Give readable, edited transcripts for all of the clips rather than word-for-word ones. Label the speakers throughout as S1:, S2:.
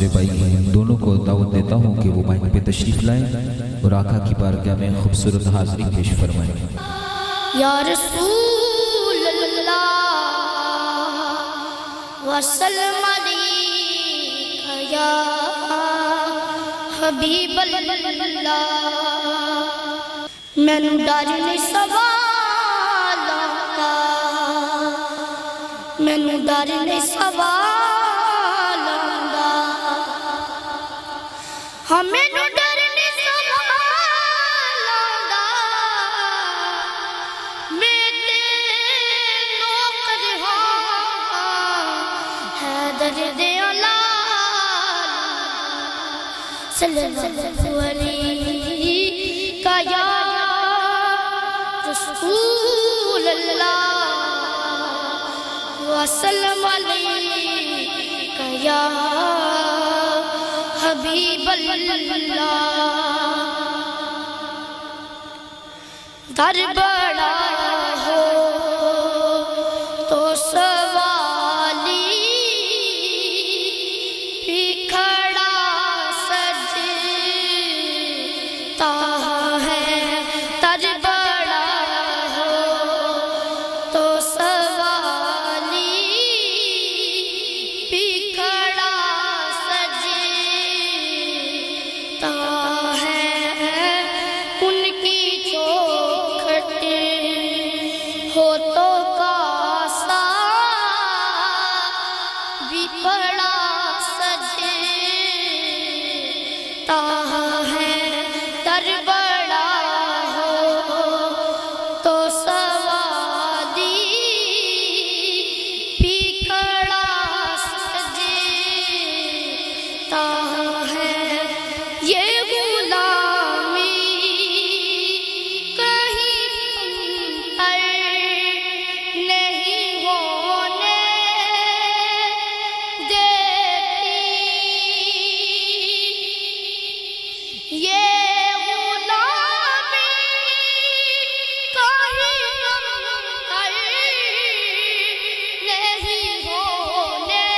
S1: دوسرے بھائی ہیں، ان دونوں کو دعوت دیتا ہوں کہ وہ مائک پہ تشریف لائیں اور آقا کی بارگاہ میں خوبصورت حاضری پیش فرمائیں۔
S2: یا رسول اللہ وسلم علیک یا حبیب اللہ، میں نو ڈر نہیں سوالاں دا، میں نو ڈر نہیں سوالاں دا، ہاں میں نو ڈر نہیں سوالاں دا، میں تے نوکر ہاں حیدر دے اولاد صلی اللہ علیہ یا رسول اللہ وسلم علیک یا حبیب اللہ، در بڑا ہو تو سوالی بھی کھڑا سجتا ہے، در بڑا ہو تو سوالی بھی کھڑا سجتا ہے، ان کی چوکھٹ ہو تو کاسا بھی پڑا سجتا ہے، در بڑا ہو تو سوادی بھی کھڑا سجتا ہے، یہ غلامی کہیں پر نہیں ہونے دیتی، یہ غلامی کہیں پر نہیں ہونے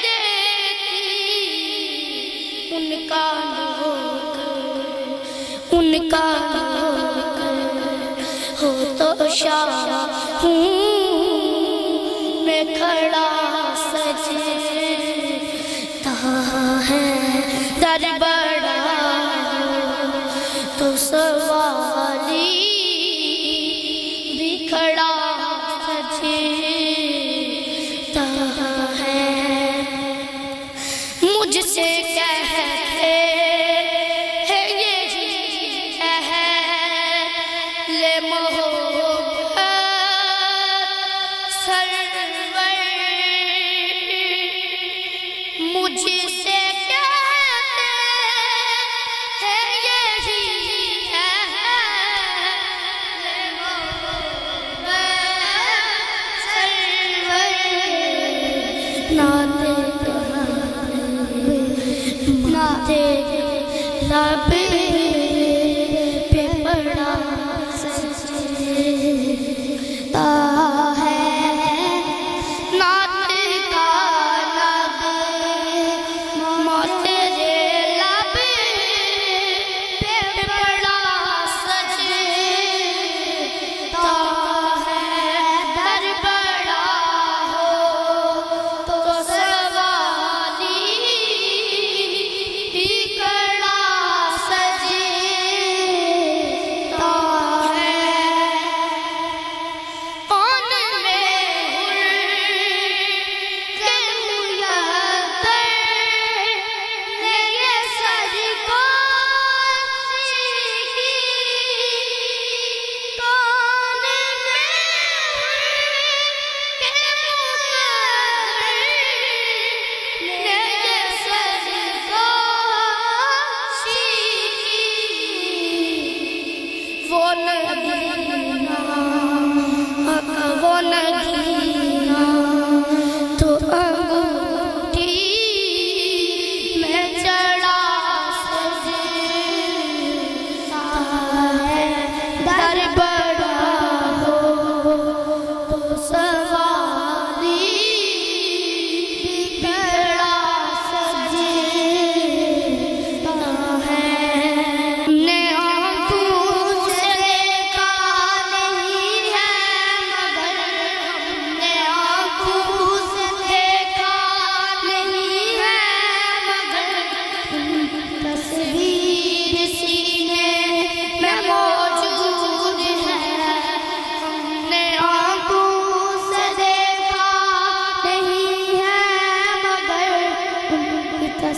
S2: دیتی، ان کا نوکر ہو تو شاہ ہوں میں کھڑا سجتا ہے، در بڑا تو سوالی بھی کھڑا سجتا ہے، مجھ سے کہتے ہیں یہی اہل محبت سرور، مجھ سے کہتے ہیں یہی اہل محبت سرور، ناتے لب پہ پڑا سجتا ہے، نعت کا لب تیرے لب پہ پڑا سجتا ہے، در بڑا ہو تو سوالی بھی کھڑا سجتا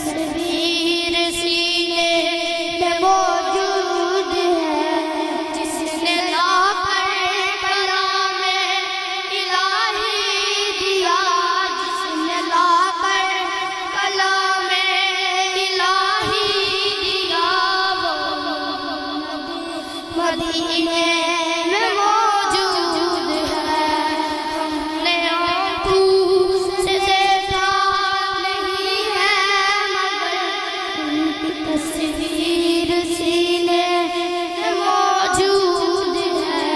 S2: تصویر سینے میں موجود ہے، جس نے لا کر کلام الہی دیا، جس نے لا کر کلام الہی دیا، وہ مدینے میں موجود ہے۔ ہم نے آنکھوں سے دیکھا نہیں ہے، مگر ان کی تصویر سینے میں موجود ہے۔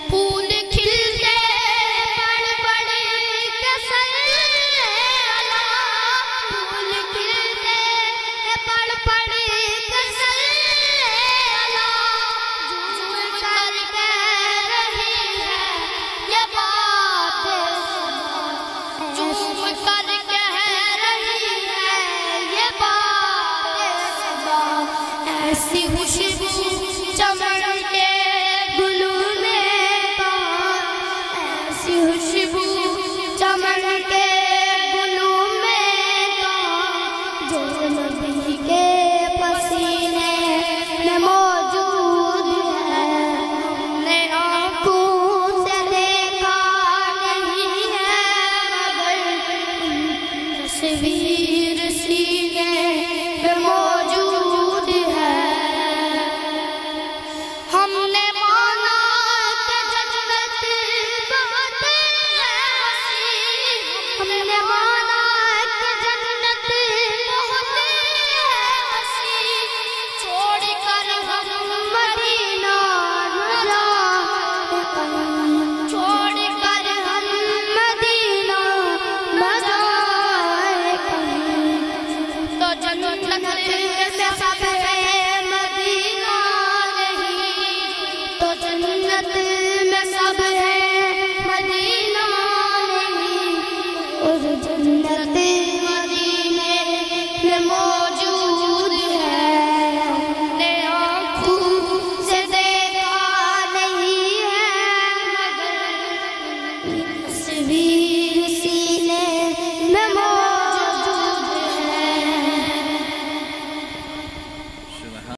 S2: پھول کھلتے بڑھ بڑھ کے سلام، پھول کھلتے بڑھ بڑھ کے سلام، جھوم کر کہہ رہی ہے یہ بات، جھوم کر کہہ رہی ہے یہ بات، ایسی خوشبو چمن کے گلوں میں کہاں، ایسی خوشبو چمن کے گلوں میں کہاں، جو نبی کے پسینے میں موجود ہے۔ ہم نے آنکھوں سے دیکھا نہیں ہے، مگر ان کی تصویر سینے میں موجود ہے۔ ہم نے مانا کہ جنت بہت ہے وسیع، ہم نے مانا کہ جنت بہت ہے وسیع، چھوڑ کر ہم مدینہ نہ جائیں کہیں، چھوڑ کر ہم مدینہ نہ جائیں کہیں، تو جنت میں سب ہے مدینہ نہیں، تو جنت میں سب ہے مدینہ نہیں، اور جنت